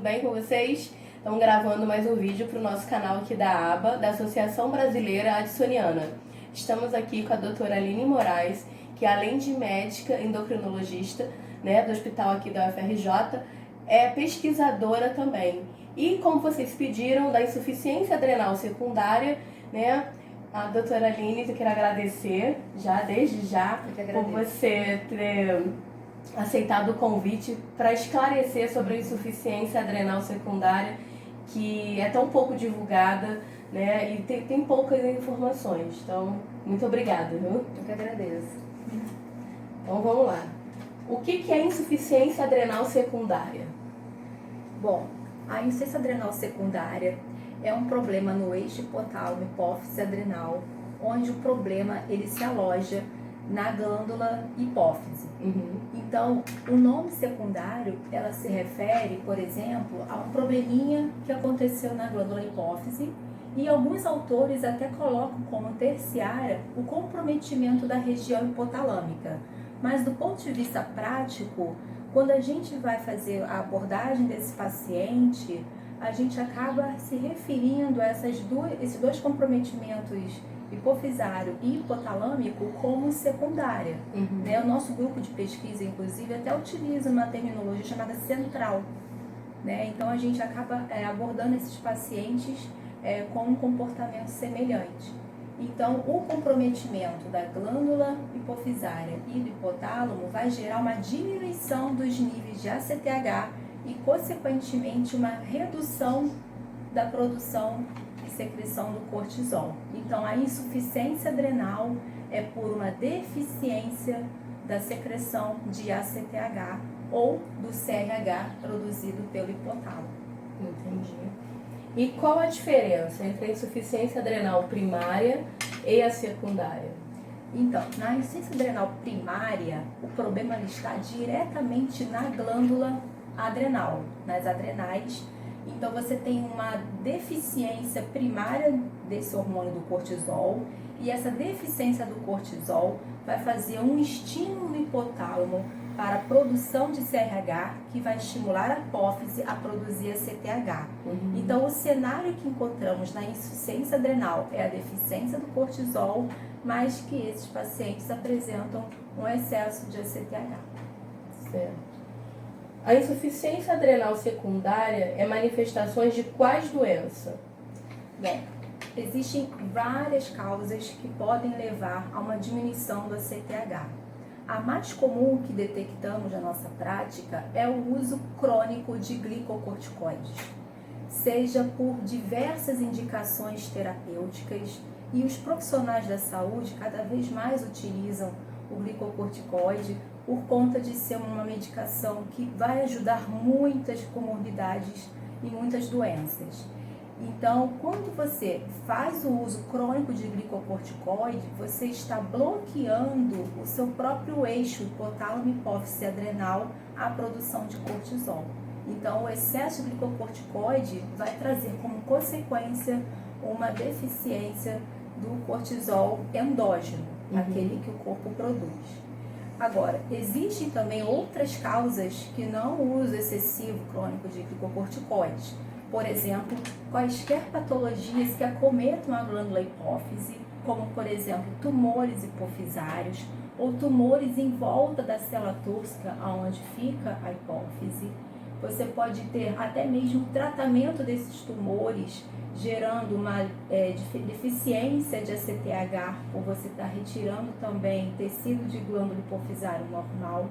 bem com vocês? Estamos gravando mais um vídeo para o nosso canal aqui da ABA, da Associação Brasileira Addisoniana. Estamos aqui com a doutora Aline Moraes, que além de médica endocrinologista, né, do hospital aqui da UFRJ, é pesquisadora também. E como vocês pediram, da insuficiência adrenal secundária, né, a doutora Aline, eu quero agradecer desde já por você ter aceitado o convite para esclarecer sobre a insuficiência adrenal secundária, que é tão pouco divulgada, né, e tem poucas informações. Então, muito obrigada, viu? Eu que agradeço. Então, vamos lá. O que é insuficiência adrenal secundária? Bom, a insuficiência adrenal secundária é um problema no eixo hipotálamo hipófise adrenal, onde o problema ele se aloja na glândula hipófise. Então, o nome secundário, ela se refere, por exemplo, a um probleminha que aconteceu na glândula hipófise, e alguns autores até colocam como terciária o comprometimento da região hipotalâmica. Mas do ponto de vista prático, quando a gente vai fazer a abordagem desse paciente, a gente acaba se referindo a esses dois comprometimentos, hipofisário e hipotalâmico, como secundária. Né? O nosso grupo de pesquisa, inclusive, até utiliza uma terminologia chamada central. Né? Então, a gente acaba abordando esses pacientes com um comportamento semelhante. Então, o comprometimento da glândula hipofisária e do hipotálamo vai gerar uma diminuição dos níveis de ACTH e, consequentemente, uma redução da produção e secreção do cortisol. Então, a insuficiência adrenal é por uma deficiência da secreção de ACTH ou do CRH produzido pelo hipotálamo. Entendi. E qual a diferença entre a insuficiência adrenal primária e a secundária? Então, na insuficiência adrenal primária, o problema está diretamente na glândula adrenal, nas adrenais. Então, você tem uma deficiência primária desse hormônio do cortisol, e essa deficiência do cortisol vai fazer um estímulo no hipotálamo para a produção de CRH, que vai estimular a apófise a produzir a CTH. Então, o cenário que encontramos na insuficiência adrenal é a deficiência do cortisol, mas que esses pacientes apresentam um excesso de ACTH. Certo. A insuficiência adrenal secundária é manifestações de quais doenças? Bom, existem várias causas que podem levar a uma diminuição do ACTH. A mais comum que detectamos na nossa prática é o uso crônico de glicocorticoides, seja por diversas indicações terapêuticas, e os profissionais da saúde cada vez mais utilizam o glicocorticoide por conta de ser uma medicação que vai ajudar muitas comorbidades e muitas doenças. Então, quando você faz o uso crônico de glicocorticoide, você está bloqueando o seu próprio eixo hipotálamo hipófise adrenal à produção de cortisol. Então, o excesso de glicocorticoide vai trazer como consequência uma deficiência do cortisol endógeno, aquele que o corpo produz. Agora, existem também outras causas que não o uso excessivo crônico de glicocorticoides. Por exemplo, quaisquer patologias que acometam a glândula hipófise, como, por exemplo, tumores hipofisários ou tumores em volta da célula túrcica, onde fica a hipófise. Você pode ter até mesmo tratamento desses tumores, gerando uma deficiência de ACTH, por você estar retirando também tecido de glândula hipofisária normal.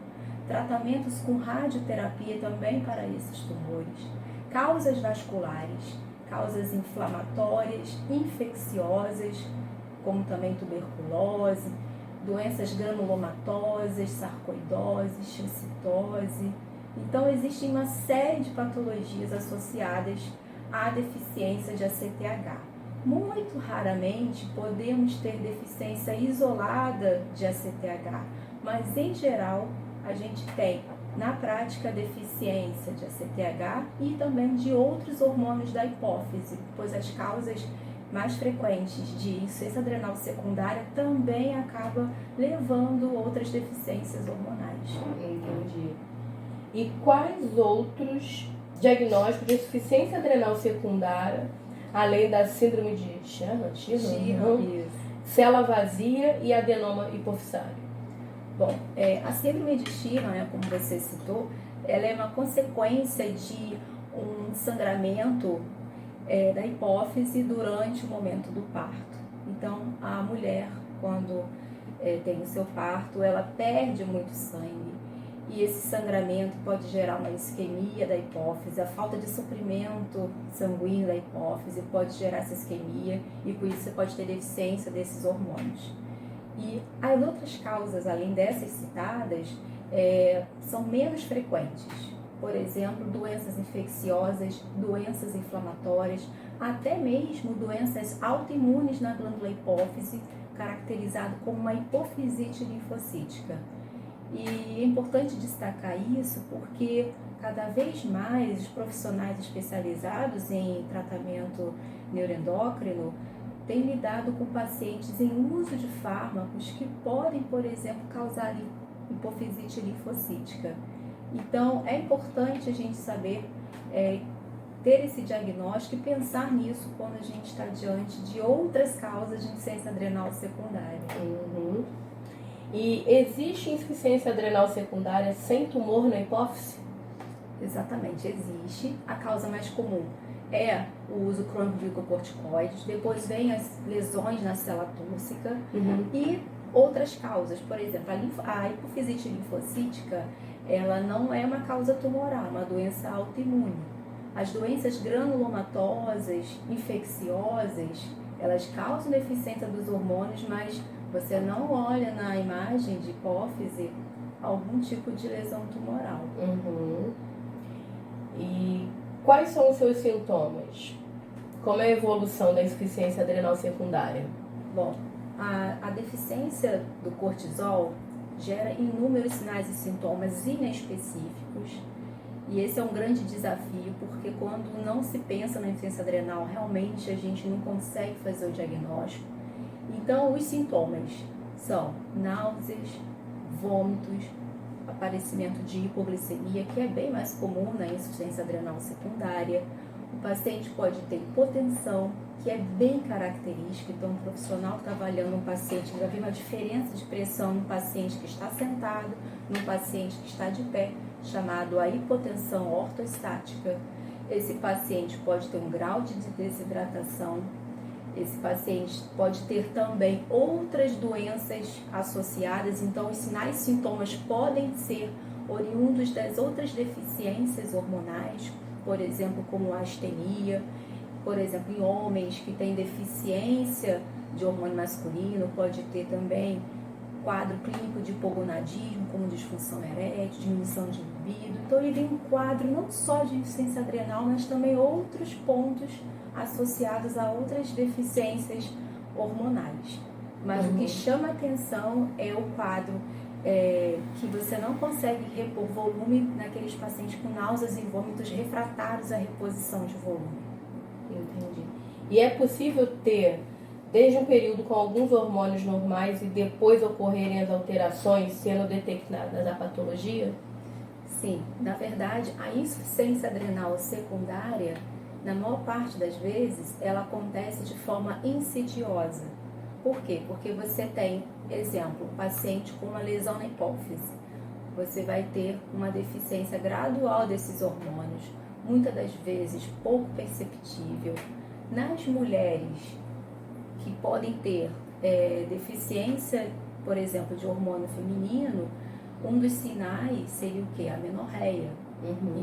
Tratamentos com radioterapia também para esses tumores. Causas vasculares, causas inflamatórias, infecciosas, como também tuberculose, doenças granulomatosas, sarcoidose, xancitose. Então, existem uma série de patologias associadas à deficiência de ACTH. Muito raramente podemos ter deficiência isolada de ACTH, mas em geral a gente tem na prática deficiência de ACTH e também de outros hormônios da hipófise, pois as causas mais frequentes de insuficiência adrenal secundária também acaba levando outras deficiências hormonais. Entendi. E quais outros diagnóstico de insuficiência adrenal secundária, além da síndrome de Sherman, célula vazia e adenoma hipofisário. Bom, a síndrome de Sherman, como você citou, ela é uma consequência de um sangramento da hipófise durante o momento do parto. Então, a mulher, quando tem o seu parto, ela perde muito sangue e esse sangramento pode gerar uma isquemia da hipófise. A falta de suprimento sanguíneo da hipófise pode gerar essa isquemia e por isso você pode ter deficiência desses hormônios. E as outras causas, além dessas citadas, são menos frequentes. Por exemplo, doenças infecciosas, doenças inflamatórias, até mesmo doenças autoimunes na glândula hipófise, caracterizado como uma hipofisite linfocítica. E é importante destacar isso porque cada vez mais os profissionais especializados em tratamento neuroendócrino têm lidado com pacientes em uso de fármacos que podem, por exemplo, causar hipofisite linfocítica. Então, é importante a gente saber ter esse diagnóstico e pensar nisso quando a gente está diante de outras causas de insuficiência adrenal secundária. Uhum. E existe insuficiência adrenal secundária sem tumor na hipófise? Exatamente, existe. A causa mais comum é o uso crônico de glicocorticoides, depois vem as lesões na célula túrcica e outras causas. Por exemplo, a hipofisite linfocítica, ela não é uma causa tumoral, é uma doença autoimune. As doenças granulomatosas, infecciosas, elas causam deficiência dos hormônios, mas você não olha na imagem de hipófise algum tipo de lesão tumoral. E quais são os seus sintomas? Como é a evolução da insuficiência adrenal secundária? Bom, a deficiência do cortisol gera inúmeros sinais e sintomas inespecíficos. E esse é um grande desafio, porque quando não se pensa na insuficiência adrenal, realmente a gente não consegue fazer o diagnóstico. Então, os sintomas são náuseas, vômitos, aparecimento de hipoglicemia, que é bem mais comum na insuficiência adrenal secundária. O paciente pode ter hipotensão, que é bem característico. Então, um profissional que está avaliando um paciente vai ver uma diferença de pressão no paciente que está sentado, no paciente que está de pé, chamado a hipotensão ortostática. Esse paciente pode ter um grau de desidratação. Esse paciente pode ter também outras doenças associadas, então os sinais e sintomas podem ser oriundos das outras deficiências hormonais, por exemplo, como a astenia, por exemplo, em homens que têm deficiência de hormônio masculino, pode ter também quadro clínico de hipogonadismo, como disfunção erétil, diminuição de libido. Então ele tem um quadro não só de insuficiência adrenal, mas também outros pontos associados a outras deficiências hormonais. Mas o que chama atenção é o quadro que você não consegue repor volume naqueles pacientes com náuseas e vômitos refratários à reposição de volume. Entendi. E é possível ter, desde um período com alguns hormônios normais e depois ocorrerem as alterações, sendo detectadas a patologia? Sim, na verdade, a insuficiência adrenal secundária, na maior parte das vezes, ela acontece de forma insidiosa. Por quê? Porque você tem, exemplo, um paciente com uma lesão na hipófise. Você vai ter uma deficiência gradual desses hormônios, muitas das vezes pouco perceptível. Nas mulheres que podem ter deficiência, por exemplo, de hormônio feminino, um dos sinais seria o quê? A menorreia.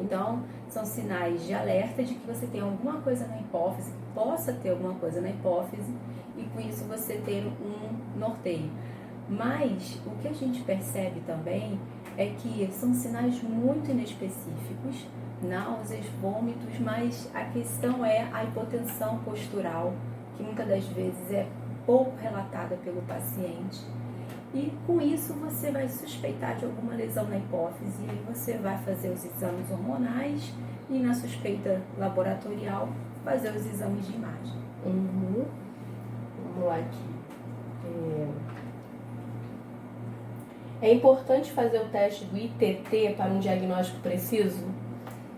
Então, são sinais de alerta de que você tem alguma coisa na hipófise, que possa ter alguma coisa na hipófise, e com isso você ter um norteio. Mas o que a gente percebe também é que são sinais muito inespecíficos, náuseas, vômitos, mas a questão é a hipotensão postural, que muitas das vezes é pouco relatada pelo paciente. E com isso você vai suspeitar de alguma lesão na hipófise, e aí você vai fazer os exames hormonais e na suspeita laboratorial fazer os exames de imagem. Vamos lá aqui. É importante fazer o teste do ITT para um diagnóstico preciso?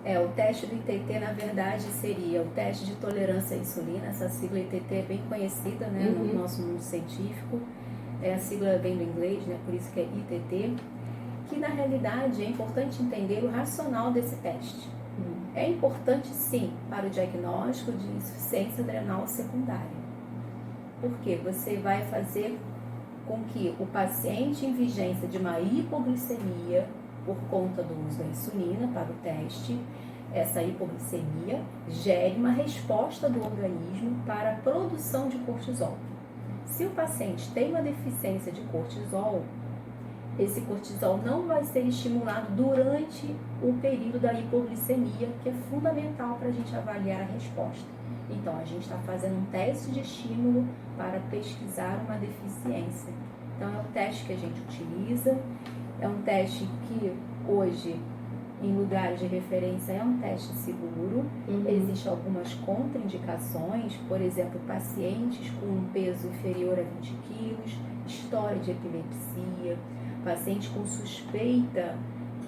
O teste do ITT, na verdade, seria o teste de tolerância à insulina. Essa sigla ITT é bem conhecida, né, no nosso mundo científico. A sigla vem do inglês, né, por isso que é ITT. Que, na realidade, é importante entender o racional desse teste. É importante, sim, para o diagnóstico de insuficiência adrenal secundária. Porque você vai fazer com que o paciente em vigência de uma hipoglicemia, por conta do uso da insulina para o teste, essa hipoglicemia gere uma resposta do organismo para a produção de cortisol. Se o paciente tem uma deficiência de cortisol, esse cortisol não vai ser estimulado durante o período da hipoglicemia, que é fundamental para a gente avaliar a resposta. Então, a gente está fazendo um teste de estímulo para pesquisar uma deficiência. Então, é um teste que a gente utiliza, é um teste que hoje, em lugares de referência, é um teste seguro. Existem algumas contraindicações, por exemplo, pacientes com um peso inferior a 20 quilos, história de epilepsia, paciente com suspeita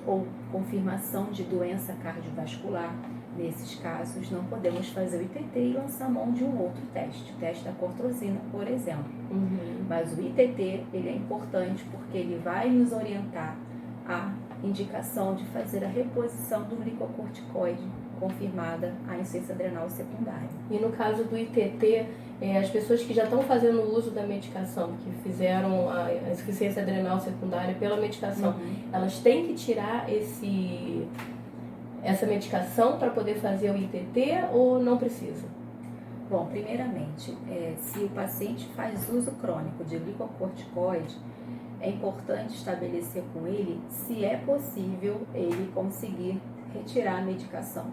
ou confirmação de doença cardiovascular. Nesses casos, não podemos fazer o ITT e lançar mão de um outro teste, o teste da cortrosina, por exemplo. Mas o ITT, ele é importante porque ele vai nos orientar a indicação de fazer a reposição do glicocorticoide confirmada à insuficiência adrenal secundária. E no caso do ITT, as pessoas que já estão fazendo uso da medicação, que fizeram a insuficiência adrenal secundária pela medicação, elas têm que tirar essa medicação para poder fazer o ITT ou não precisa? Bom, primeiramente, se o paciente faz uso crônico de glicocorticoide, é importante estabelecer com ele se é possível ele conseguir retirar a medicação.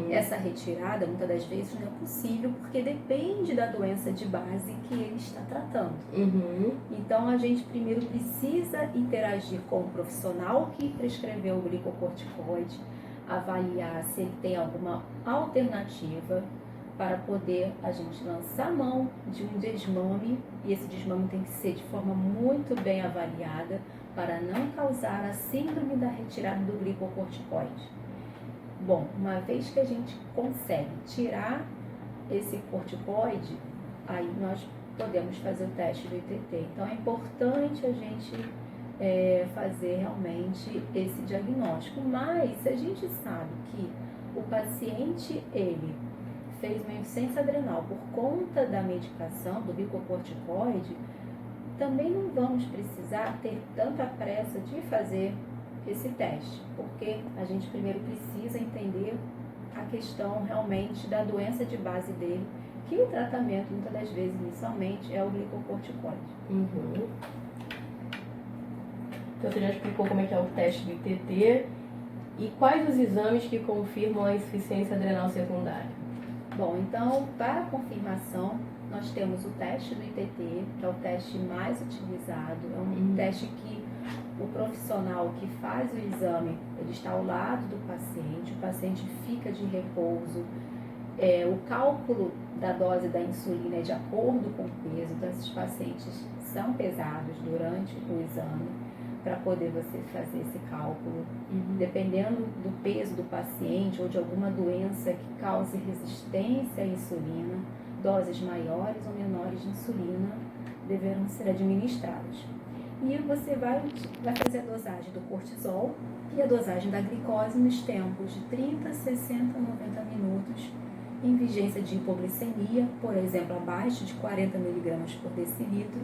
Essa retirada, muitas das vezes, não é possível porque depende da doença de base que ele está tratando. Então, a gente primeiro precisa interagir com o profissional que prescreveu o glicocorticoide, avaliar se ele tem alguma alternativa para poder a gente lançar mão de um desmame, e esse desmame tem que ser de forma muito bem avaliada para não causar a síndrome da retirada do glicocorticoide. Bom, uma vez que a gente consegue tirar esse corticoide, aí nós podemos fazer o teste do ITT. Então é importante a gente fazer realmente esse diagnóstico, mas se a gente sabe que o paciente, ele fez uma insuficiência adrenal por conta da medicação, do glicocorticoide, também não vamos precisar ter tanta pressa de fazer esse teste, porque a gente primeiro precisa entender a questão realmente da doença de base dele, que o tratamento, muitas das vezes, inicialmente, é o glicocorticoide. Então, você já explicou como é que é o teste do ITT e quais os exames que confirmam a insuficiência adrenal secundária? Bom, então, para a confirmação, nós temos o teste do ITT, que é o teste mais utilizado, é um teste que o profissional que faz o exame, ele está ao lado do paciente, o paciente fica de repouso, o cálculo da dose da insulina é de acordo com o peso, então esses pacientes são pesados durante o exame, para poder você fazer esse cálculo. Dependendo do peso do paciente ou de alguma doença que cause resistência à insulina, doses maiores ou menores de insulina deverão ser administradas. E você vai fazer a dosagem do cortisol e a dosagem da glicose nos tempos de 30, 60, 90 minutos, em vigência de hipoglicemia, por exemplo, abaixo de 40 mg por decilitro.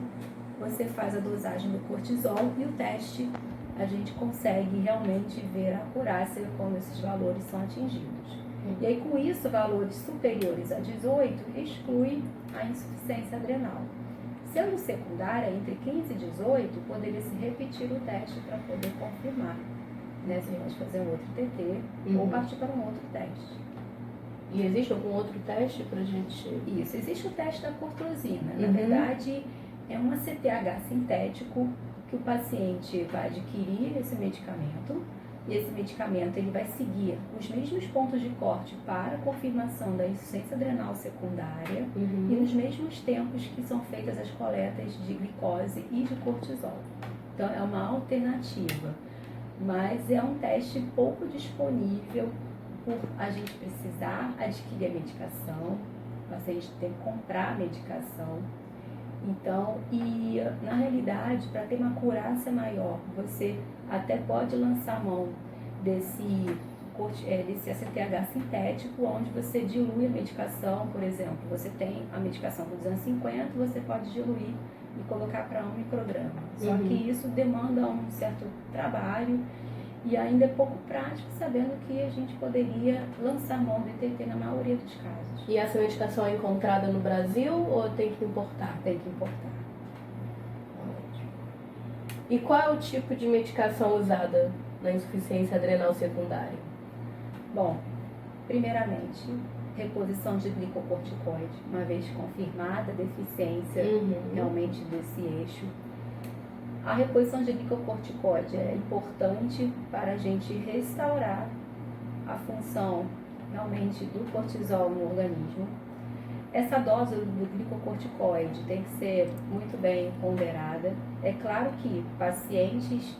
Você faz a dosagem do cortisol e o teste a gente consegue realmente ver a acurácia quando esses valores são atingidos. E aí, com isso, valores superiores a 18 exclui a insuficiência adrenal. Sendo secundária, entre 15 e 18, poderia se repetir o teste para poder confirmar, né? Se nós fazer um outro TT ou partir para um outro teste. E existe algum outro teste para a gente? Isso, existe o teste da cortrosina. Na verdade, é um ACTH sintético que o paciente vai adquirir esse medicamento, e esse medicamento ele vai seguir os mesmos pontos de corte para a confirmação da insuficiência adrenal secundária e nos mesmos tempos que são feitas as coletas de glicose e de cortisol. Então é uma alternativa, mas é um teste pouco disponível por a gente precisar adquirir a medicação, o paciente tem que comprar a medicação. Então, e na realidade, para ter uma acurácia maior, você até pode lançar mão desse ACTH sintético, onde você dilui a medicação. Por exemplo, você tem a medicação com 250, você pode diluir e colocar para 1 micrograma. Só que isso demanda um certo trabalho e ainda é pouco prático, sabendo que a gente poderia lançar mão do ITT na maioria dos casos. E essa medicação é encontrada no Brasil ou tem que importar? Tem que importar. E qual é o tipo de medicação usada na insuficiência adrenal secundária? Bom, primeiramente, reposição de glicocorticoide, uma vez confirmada a deficiência realmente desse eixo. A reposição de glicocorticoide é importante para a gente restaurar a função realmente do cortisol no organismo. Essa dose do glicocorticoide tem que ser muito bem ponderada. É claro que pacientes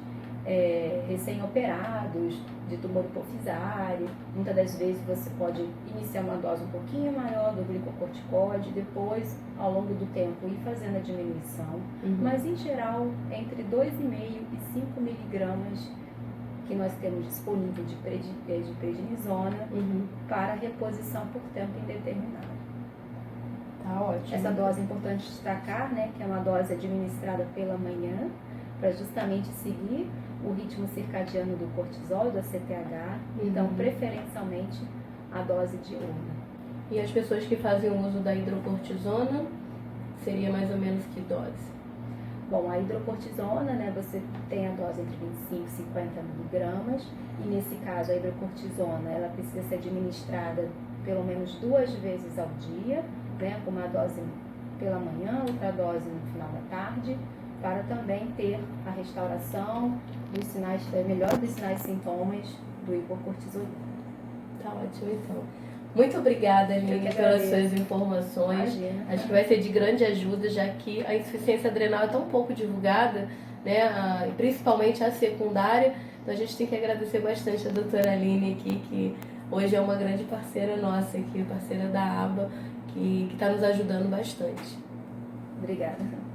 recém-operados de tumor hipofisário, muitas das vezes você pode iniciar uma dose um pouquinho maior do glicocorticoide, depois, ao longo do tempo, ir fazendo a diminuição, mas em geral, entre 2,5 e 5 miligramas que nós temos disponível de prednisona para reposição por tempo indeterminado. Tá ótimo. Essa dose é importante destacar, né, que é uma dose administrada pela manhã, para justamente seguir o ritmo circadiano do cortisol, do ACTH, então preferencialmente a dose diurna. E as pessoas que fazem o uso da hidrocortisona, seria mais ou menos que dose? Bom, a hidrocortisona, né, você tem a dose entre 25 e 50 miligramas, e nesse caso a hidrocortisona, ela precisa ser administrada pelo menos 2 vezes ao dia, né, com uma dose pela manhã, outra dose no final da tarde, para também ter a restauração dos sinais, melhor dos sinais e sintomas do hipocortisolismo. Tá ótimo, então. Muito obrigada, Aline, pelas suas informações. Imagina. Acho que vai ser de grande ajuda, já que a insuficiência adrenal é tão pouco divulgada, né, principalmente a secundária. Então a gente tem que agradecer bastante a doutora Aline aqui, que hoje é uma grande parceira nossa aqui, parceira da ABA, que está nos ajudando bastante. Obrigada.